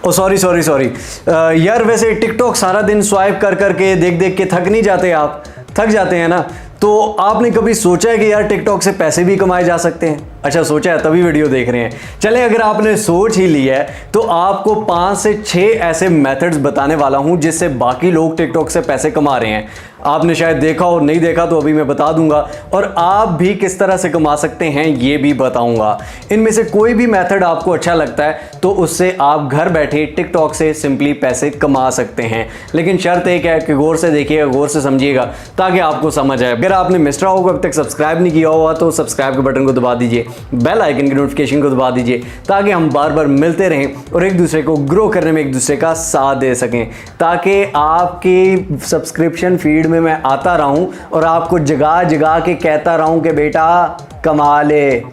ओ sorry sorry sorry यार, वैसे TikTok सारा दिन स्वाइप कर करके देख देख के थक नहीं जाते? आप थक जाते हैं ना? तो आपने कभी सोचा है कि यार टिकटॉक से पैसे भी कमाए जा सकते हैं? अच्छा, सोचा है तभी वीडियो देख रहे हैं। चलें, अगर आपने सोच ही ली है तो आपको 5 से 6 ऐसे मेथड्स बताने वाला हूं जिससे बाकी लोग टिकटॉक से पैसे कमा रहे हैं। आपने शायद देखा हो, नहीं देखा तो अभी मैं बता दूंगा, और आप भी किस तरह से कमा सकते हैं ये भी बताऊंगा। इनमें से कोई भी मेथड आपको अच्छा लगता है तो उससे आप घर बैठे टिकटॉक से सिंपली पैसे कमा सकते हैं। लेकिन शर्त एक है कि गौर से देखिएगा, गौर से समझिएगा ताकि आपको समझ आए। अगर आपने मिस्टर हो अब तक सब्सक्राइब नहीं किया हुआ तो सब्सक्राइब के बटन को दबा दीजिए, बेल आइकन की नोटिफिकेशन को दबा दीजिए ताकि हम बार बार मिलते रहें और एक दूसरे को ग्रो करने में एक दूसरे का साथ दे सकें, ताकि आपकी सब्सक्रिप्शन फीड में मैं आता रहूं और आपको जगा जगा के कहता रहूं कि बेटा कमा ले।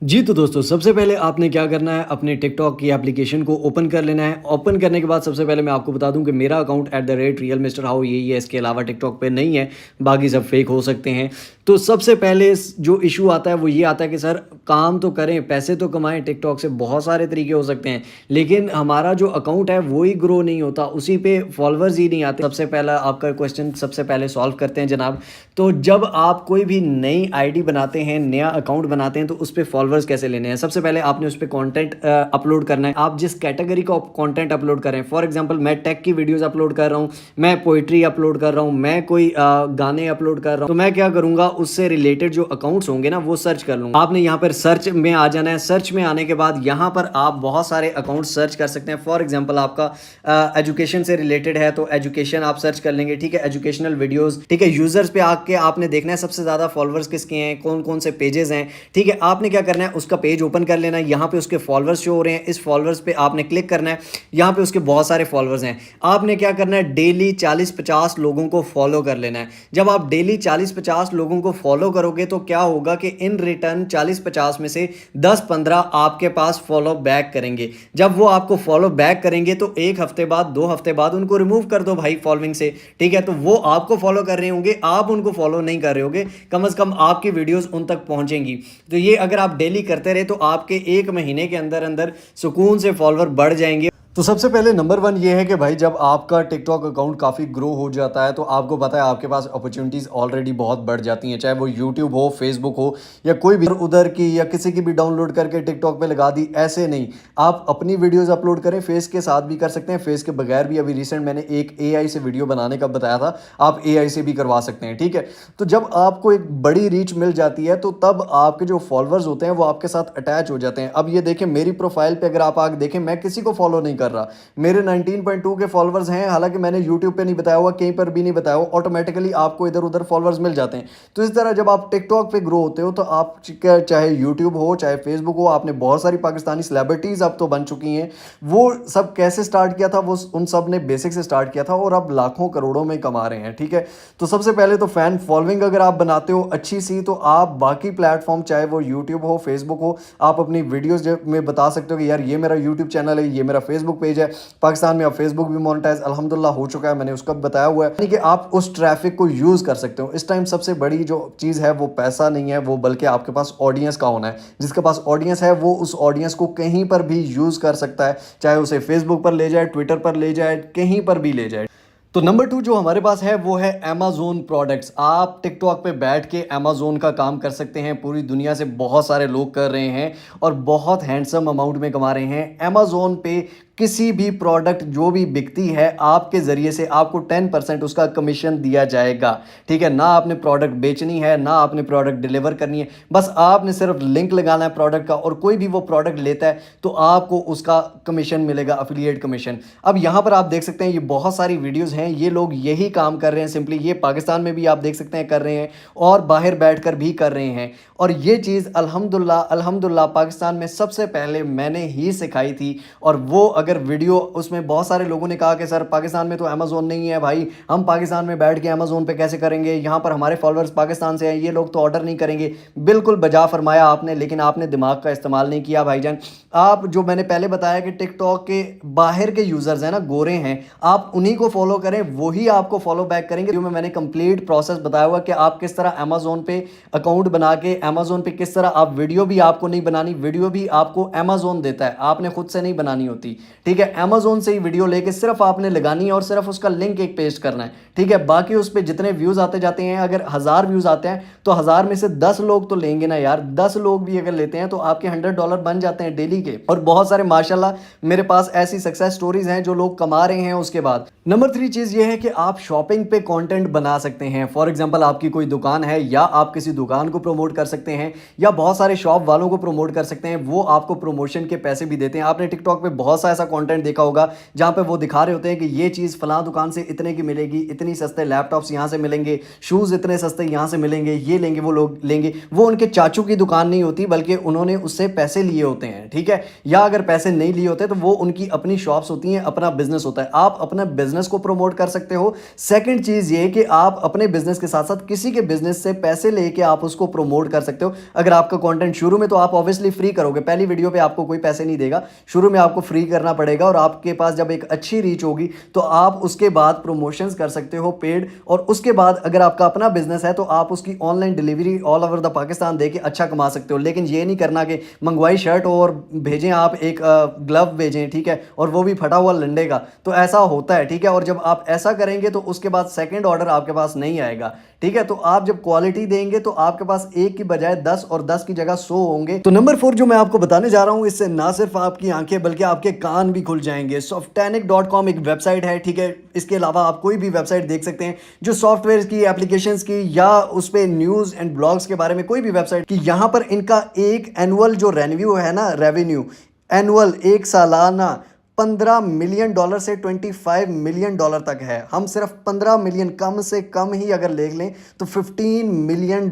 जी तो दोस्तों, सबसे पहले आपने क्या करना है, अपने टिकटॉक की एप्लीकेशन को ओपन कर लेना है। ओपन करने के बाद सबसे पहले मैं आपको बता दूं कि मेरा अकाउंट @RealMrHow यही है, इसके अलावा टिकटॉक पे नहीं है, बाकी सब फेक हो सकते हैं। तो सबसे पहले जो इशू आता है वो ये आता है कि सर काम तो करें, पैसे तो कमाएं टिकटॉक से, बहुत सारे तरीके हो सकते हैं, लेकिन हमारा जो अकाउंट है वो ही ग्रो नहीं होता, उसी पे फॉलोअर्स ही नहीं आते। सबसे पहला आपका क्वेश्चन सबसे पहले सॉल्व करते हैं जनाब। तो जब आप कोई भी नई आईडी बनाते हैं, नया अकाउंट बनाते हैं, तो उस पर फॉलोअर्स कैसे लेने हैं? सबसे पहले आपने उस पर कॉन्टेंट अपलोड करना है। आप जिस कैटेगरी का कॉन्टेंट अपलोड करें, फॉर एग्जाम्पल मैं टेक की वीडियोज़ अपलोड कर रहा हूँ, मैं पोइट्री अपलोड कर रहा हूँ, मैं कोई गाने अपलोड कर रहा हूँ, तो मैं क्या करूँगा, उससे रिलेटेड जो अकाउंट्स होंगे ना वो सर्च कर लूँगा। आपने यहाँ पर सर्च में आ जाना है। सर्च में आने के बाद यहाँ पर आप बहुत सारे अकाउंट सर्च कर सकते हैं। फॉर एग्जाम्पल आपका एजुकेशन से रिलेटेड है तो एजुकेशन आप सर्च कर लेंगे, ठीक है, एजुकेशनल वीडियोस, ठीक है। यूजर्स पे आके आपने देखना है सबसे ज़्यादा फॉलोअर्स किसके हैं, कौन कौन से पेजेस हैं, ठीक है। आपने क्या करना है, उसका पेज ओपन कर लेना है। यहाँ पे उसके फॉलोअर्स शो हो रहे हैं, इस फॉलोअर्स पे आपने क्लिक करना है। यहाँ पे उसके बहुत सारे फॉलोअर्स हैं। आपने क्या करना है, डेली 40-50 लोगों को फॉलो कर लेना है। जब आप डेली 40-50 लोगों को फॉलो करोगे तो क्या होगा कि इन रिटर्न 40-50 में से 10-15 आपके पास फॉलो बैक करेंगे। जब वो आपको फॉलो बैक करेंगे तो 1 हफ्ते बाद, 2 हफ्ते बाद उनको रिमूव कर दो भाई फॉलोइंग से, ठीक है। तो वो आपको फॉलो कर रहे होंगे, आप उनको फॉलो नहीं कर रहे होंगे, कम से कम आपकी वीडियोस उन तक पहुंचेंगी। तो ये अगर आप डेली करते रहे तो आपके 1 महीने के अंदर अंदर सुकून से फॉलोअर बढ़ जाएंगे। तो सबसे पहले नंबर 1 ये है कि भाई जब आपका टिकटॉक अकाउंट काफ़ी ग्रो हो जाता है तो आपको पता है आपके पास अपॉर्चुनिटीज़ ऑलरेडी बहुत बढ़ जाती हैं, चाहे वो यूट्यूब हो, फेसबुक हो, या कोई भी उधर की या किसी की भी डाउनलोड करके टिकटॉक पे लगा दी। ऐसे नहीं, आप अपनी वीडियोस अपलोड करें, फेस के साथ भी कर सकते हैं, फेस के बगैर भी। अभी रिसेंट मैंने एक AI से वीडियो बनाने का बताया था, आप AI से भी करवा सकते हैं, ठीक है। तो जब आपको एक बड़ी रीच मिल जाती है तो तब आपके जो फॉलोअर्स होते हैं वो आपके साथ अटैच हो जाते हैं। अब ये देखें, मेरी प्रोफाइल पर अगर आप आगे देखें, मैं किसी को फॉलो नहीं कर रहा, मेरे 19.2 के फॉलोअर्स हैं, हालांकि मैंने YouTube पे नहीं बताया हुआ, कहीं पर भी नहीं बताया हुआ, ऑटोमेटिकली आपको इधर उधर फॉलोअर्स मिल जाते हैं। तो इस तरह जब आप टिकटॉक पे ग्रो होते हो तो आप चाहे YouTube हो चाहे फेसबुक हो, आपने बहुत सारी पाकिस्तानी सेलिब्रिटीज अब तो बन चुकी हैं। वो सब कैसे स्टार्ट किया था, वो उन सब ने बेसिक से स्टार्ट किया था और अब लाखों करोड़ों में कमा रहे हैं, ठीक है। तो सबसे पहले तो फैन फॉलोइंग अगर आप बनाते हो अच्छी सी, तो आप बाकी प्लेटफॉर्म चाहे वो YouTube हो, फेसबुक हो, आप अपनी वीडियोज में बता सकते हो कि यार ये मेरा YouTube चैनल है, ये मेरा फेसबुक पेज है। पाकिस्तान में अब फेसबुक भी मोनेटाइज अल्हम्दुलिल्लाह हो चुका है, मैंने उसका बताया हुआ है, यानी कि आप उस ट्रैफिक को यूज कर सकते हो। इस टाइम सबसे बड़ी जो चीज है वो पैसा नहीं है, वो बल्कि आपके पास ऑडियंस का होना है। जिसके पास ऑडियंस है वो उस ऑडियंस को कहीं पर भी यूज कर सकता है, चाहे उसे फेसबुक पर ले जाए, ट्विटर पर ले जाए, कहीं पर भी ले जाए। तो नंबर 2 जो हमारे पास है वो है Amazon प्रोडक्ट्स। आप टिकटॉक पे बैठ के Amazon का काम कर सकते हैं। पूरी दुनिया से बहुत सारे लोग कर रहे हैं और बहुत हैंडसम अमाउंट में कमा रहे हैं। Amazon पे किसी भी प्रोडक्ट जो भी बिकती है आपके ज़रिए से आपको 10% उसका कमीशन दिया जाएगा, ठीक है। ना आपने प्रोडक्ट बेचनी है, ना आपने प्रोडक्ट डिलीवर करनी है, बस आपने सिर्फ लिंक लगाना है प्रोडक्ट का, और कोई भी वो प्रोडक्ट लेता है तो आपको उसका कमीशन मिलेगा, एफिलिएट कमीशन। अब यहाँ पर आप देख सकते हैं ये बहुत सारी वीडियोज़ हैं, ये लोग यही काम कर रहे हैं सिंपली। ये पाकिस्तान में भी आप देख सकते हैं कर रहे हैं और बाहर बैठकर भी कर रहे हैं। और ये चीज़ अल्हम्दुलिल्लाह पाकिस्तान में सबसे पहले मैंने ही सिखाई थी। और वो अगर वीडियो उसमें बहुत सारे लोगों ने कहा कि सर पाकिस्तान में तो अमेज़ोन नहीं है भाई, हम पाकिस्तान में बैठ के अमेज़ोन पे कैसे करेंगे, यहाँ पर हमारे फॉलोअर्स पाकिस्तान से हैं, ये लोग तो ऑर्डर नहीं करेंगे। बिल्कुल बजा फरमाया आपने, लेकिन आपने दिमाग का इस्तेमाल नहीं किया भाईजान। आप जो मैंने पहले बताया कि टिकटॉक के बाहर के यूज़र्स हैं ना, गोरे हैं, आप उन्हीं को फॉलो करें, वही आपको फॉलो बैक करेंगे। जो मैंने कंप्लीट प्रोसेस बताया हुआ कि आप किस तरह अमेज़ोन पे अकाउंट बना के अमेज़ोन पे किस तरह आप वीडियो भी आपको नहीं बनानी, वीडियो भी आपको अमेज़ोन देता है, आपने खुद से नहीं बनानी होती, ठीक है। अमेज़ोन से ही वीडियो लेके सिर्फ आपने लगानी है और सिर्फ उसका लिंक एक पेस्ट करना है, ठीक है। बाकी उस पर जितने व्यूज़ आते जाते हैं, अगर 1000 व्यूज़ आते हैं तो 1000 में से 10 लोग तो लेंगे ना यार, 10 लोग भी अगर लेते हैं तो आपके $100 बन जाते हैं डेली के। और बहुत सारे माशाल्लाह मेरे पास ऐसी सक्सेस स्टोरीज हैं जो लोग कमा रहे हैं उसके बाद। नंबर 3 चीज़ ये है कि आप शॉपिंग पे कंटेंट बना सकते हैं। फॉर एग्जांपल आपकी कोई दुकान है या आप किसी दुकान को प्रमोट कर सकते हैं या बहुत सारे शॉप वालों को प्रमोट कर सकते हैं, वो आपको प्रमोशन के पैसे भी देते हैं। आपने टिकटॉक पे बहुत सा ऐसा कंटेंट देखा होगा जहां पे वो दिखा रहे होते हैं कि ये चीज़ फलां दुकान से इतने की मिलेगी, इतनी सस्ते लैपटॉप्स यहाँ से मिलेंगे, शूज़ इतने सस्ते यहाँ से मिलेंगे, ये लेंगे वो लोग लेंगे। वो उनके चाचू की दुकान नहीं होती बल्कि उन्होंने उससे पैसे लिए होते हैं, ठीक है। या अगर पैसे नहीं लिए होते तो वो उनकी अपनी शॉप्स होती हैं, अपना बिजनेस होता है। आप अपना बिजनेस को प्रमोट कर सकते हो। सेकंड चीज़ ये कि आप अपने बिजनेस के साथ साथ किसी के बिजनेस से पैसे लेके आप उसको प्रमोट कर सकते हो। अगर आपका कंटेंट शुरू में तो आप ऑब्वियसली फ्री करोगे, पहली वीडियो पे आपको कोई पैसे नहीं देगा, शुरू में आपको फ्री करना पड़ेगा और आपके पास जब एक अच्छी रीच होगी तो आप उसके बाद प्रमोशंस कर सकते हो पेड। और उसके बाद अगर आपका अपना बिजनेस है तो आप उसकी online delivery all over the Pakistan देके अच्छा कमा सकते हो। लेकिन ये नहीं करना कि मंगवाई शर्ट और भेजें आप एक ग्लव भेजें, ठीक है, और वो भी फटा हुआ लंडे का, तो ऐसा होता है, ठीक है। और जब आप ऐसा करेंगे तो उसके बाद सेकंड ऑर्डर आपके पास नहीं आएगा, ठीक है। तो आप जब क्वालिटी देंगे तो आपके पास एक की बजाय 10 और 10 की जगह 100 होंगे। तो नंबर 4 जो मैं आपको बताने जा रहा हूं, इससे ना सिर्फ आपकी आंखें बल्कि आपके कान भी खुल जाएंगे। Softanic.com एक वेबसाइट है, ठीक है। इसके अलावा आप कोई भी वेबसाइट देख सकते हैं जो सॉफ्टवेयर की, एप्लीकेशंस की या उस पर न्यूज़ एंड ब्लॉग्स के बारे में कोई भी वेबसाइट की, यहां पर इनका एक एनुअल जो रेवेन्यू है ना, रेवेन्यू एनुअल एक सालाना $15 मिलियन से $25 मिलियन तक है। हम सिर्फ 15 मिलियन कम से कम ही अगर ले लें तो $15 मिलियन,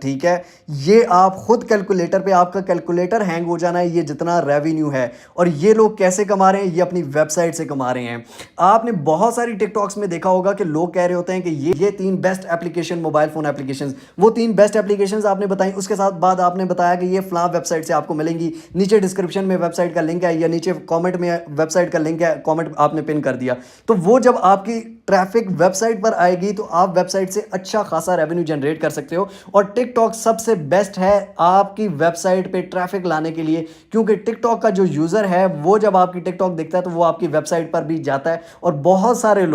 ठीक है। ये आप खुद कैलकुलेटर पे, आपका कैलकुलेटर हैंग हो जाना है, ये जितना रेवेन्यू है। और ये लोग कैसे कमा रहे हैं? ये अपनी वेबसाइट से कमा रहे हैं। आपने बहुत सारी टिकटॉक्स में देखा होगा कि लोग कह रहे होते हैं कि ये 3 best application, mobile phone application, वो 3 बेस्ट एप्लीकेशन आपने बताई, उसके साथ बाद आपने बताया कि ये फलां वेबसाइट से आपको मिलेंगी, नीचे डिस्क्रिप्शन में वेबसाइट का लिंक है या नीचे कॉमेंट में वेबसाइट का लिंक है, कमेंट आपने पिन कर दिया। तो वो जब आपकी ट्रैफिक वेबसाइट पर आएगी तो आप वेबसाइट से अच्छा खासा रेवेन्यू जनरेट कर सकते हो। और टिकटॉक सबसे बेस्ट है आपकी वेबसाइट पे ट्रैफिक लाने के लिए, क्योंकि टिकटॉक का जो यूज़र है वो जब आपकी टिकटॉक देखता है तो वो आपकी वेबसाइट पर भी जाता है। और बहुत सारे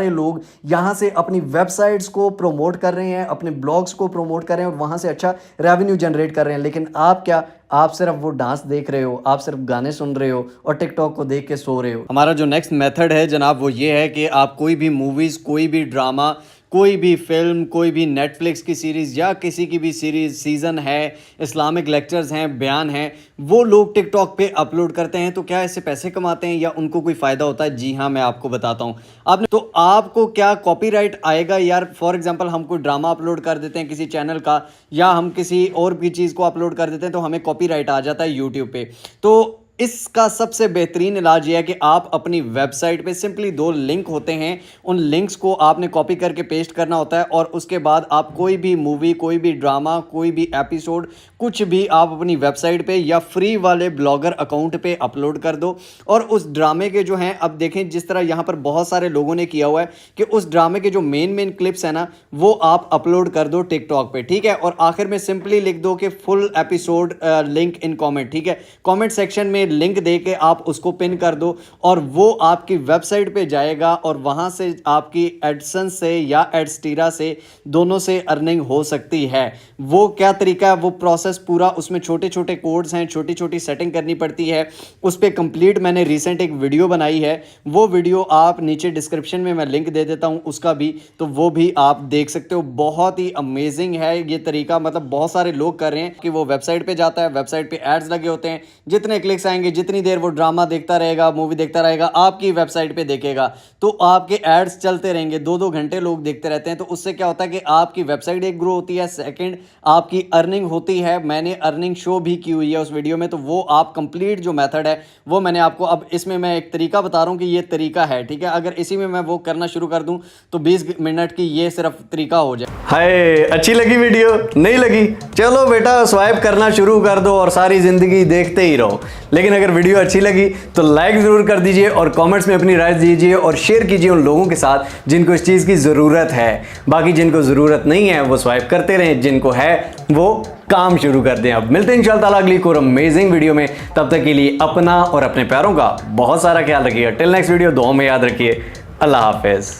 लोग यहाँ से अपनी वेबसाइट्स को प्रमोट कर रहे हैं, अपने ब्लॉग्स को प्रमोट कर रहे हैं और वहाँ से अच्छा रेवेन्यू जनरेट कर रहे हैं। लेकिन आप क्या, आप सिर्फ वो डांस देख रहे हो, आप सिर्फ गाने सुन रहे हो और टिकटॉक को देख के सो रहे हो। हमारा जो नेक्स्ट मेथड है जनाब वो ये है कि आप कोई भी मूवीज़, कोई भी ड्रामा, कोई भी फिल्म, कोई भी नेटफ्लिक्स की सीरीज़ या किसी की भी सीरीज़, सीज़न है, इस्लामिक लेक्चर्स हैं, बयान हैं, वो लोग टिकटॉक पे अपलोड करते हैं। तो क्या इससे पैसे कमाते हैं या उनको कोई फ़ायदा होता है? जी हाँ, मैं आपको बताता हूँ। आपने तो आपको क्या कॉपीराइट आएगा यार? फॉर एग्जांपल हम कोई ड्रामा अपलोड कर देते हैं किसी चैनल का या हम किसी और भी चीज़ को अपलोड कर देते हैं तो हमें कॉपीराइट आ जाता है यूट्यूब पे। तो इसका सबसे बेहतरीन इलाज ये है कि आप अपनी वेबसाइट पे सिंपली 2 लिंक होते हैं, उन लिंक्स को आपने कॉपी करके पेस्ट करना होता है और उसके बाद आप कोई भी मूवी, कोई भी ड्रामा, कोई भी एपिसोड, कुछ भी आप अपनी वेबसाइट पे या फ्री वाले ब्लॉगर अकाउंट पे अपलोड कर दो। और उस ड्रामे के जो हैं, अब देखें जिस तरह यहाँ पर बहुत सारे लोगों ने किया हुआ है कि उस ड्रामे के जो मेन क्लिप्स हैं ना, वो आप अपलोड कर दो टिकटॉक पे, ठीक है। और आखिर में सिंपली लिख दो कि full episode link in comment, ठीक है। कॉमेंट सेक्शन में लिंक दे के आप उसको पिन कर दो और वो आपकी वेबसाइट पे जाएगा और वहां से आपकी एडसेंस से या एडस्टीरा से, दोनों से अर्निंग हो सकती है। वो क्या तरीका है, वो प्रोसेस पूरा, उसमें छोटे छोटे कोड्स हैं, छोटी छोटी सेटिंग करनी पड़ती है। उस पर कंप्लीट मैंने रिसेंट एक वीडियो बनाई है, वो वीडियो आप नीचे डिस्क्रिप्शन में मैं लिंक दे देता हूं उसका भी, तो वो भी आप देख सकते हो। बहुत ही अमेजिंग है ये तरीका, मतलब बहुत सारे लोग कर रहे हैं कि वो वेबसाइट पे जाता है, वेबसाइट पे एड्स लगे होते हैं, जितने क्लिक्स आएंगे, जितनी देर वो ड्रामा देखता रहेगा, मूवी देखता रहेगा, आपकी वेबसाइट पे देखेगा, तो आपके एड्स चलते रहेंगे, 2-2 घंटे लोग देखते रहते हैं। तो उससे क्या होता है कि आपकी वेबसाइट एक ग्रो होती है, सेकंड आपकी अर्निंग होती है। मैंने अर्निंग शो भी की हुई है उस वीडियो में, तो वो आप कंप्लीट जो मेथड है वो मैंने आपको, अब इसमें मैं एक तरीका बता रहा हूँ कि ये तरीका है, ठीक है। अगर इसी में मैं वो करना शुरू कर दूँ तो 20 मिनट की ये सिर्फ तरीका हो जाए। हाय, अच्छी लगी वीडियो? नहीं लगी? चलो बेटा, स्वाइप करना शुरू कर दो और सारी जिंदगी देखते ही रहो। लेकिन अगर वीडियो अच्छी लगी तो लाइक जरूर कर दीजिए और कमेंट्स में अपनी राय दीजिए और शेयर कीजिए उन लोगों के साथ जिनको इस चीज़ की ज़रूरत है। बाकी जिनको ज़रूरत नहीं है वो स्वाइप करते रहें, जिनको है वो काम शुरू कर दें। अब मिलते हैं इंशाल्लाह अगली कोई अमेजिंग वीडियो में। तब तक के लिए अपना और अपने प्यारों का बहुत सारा ख्याल रखिएगा। टिल नेक्स्ट वीडियो, दुआ में याद रखिए। अल्लाह हाफिज़।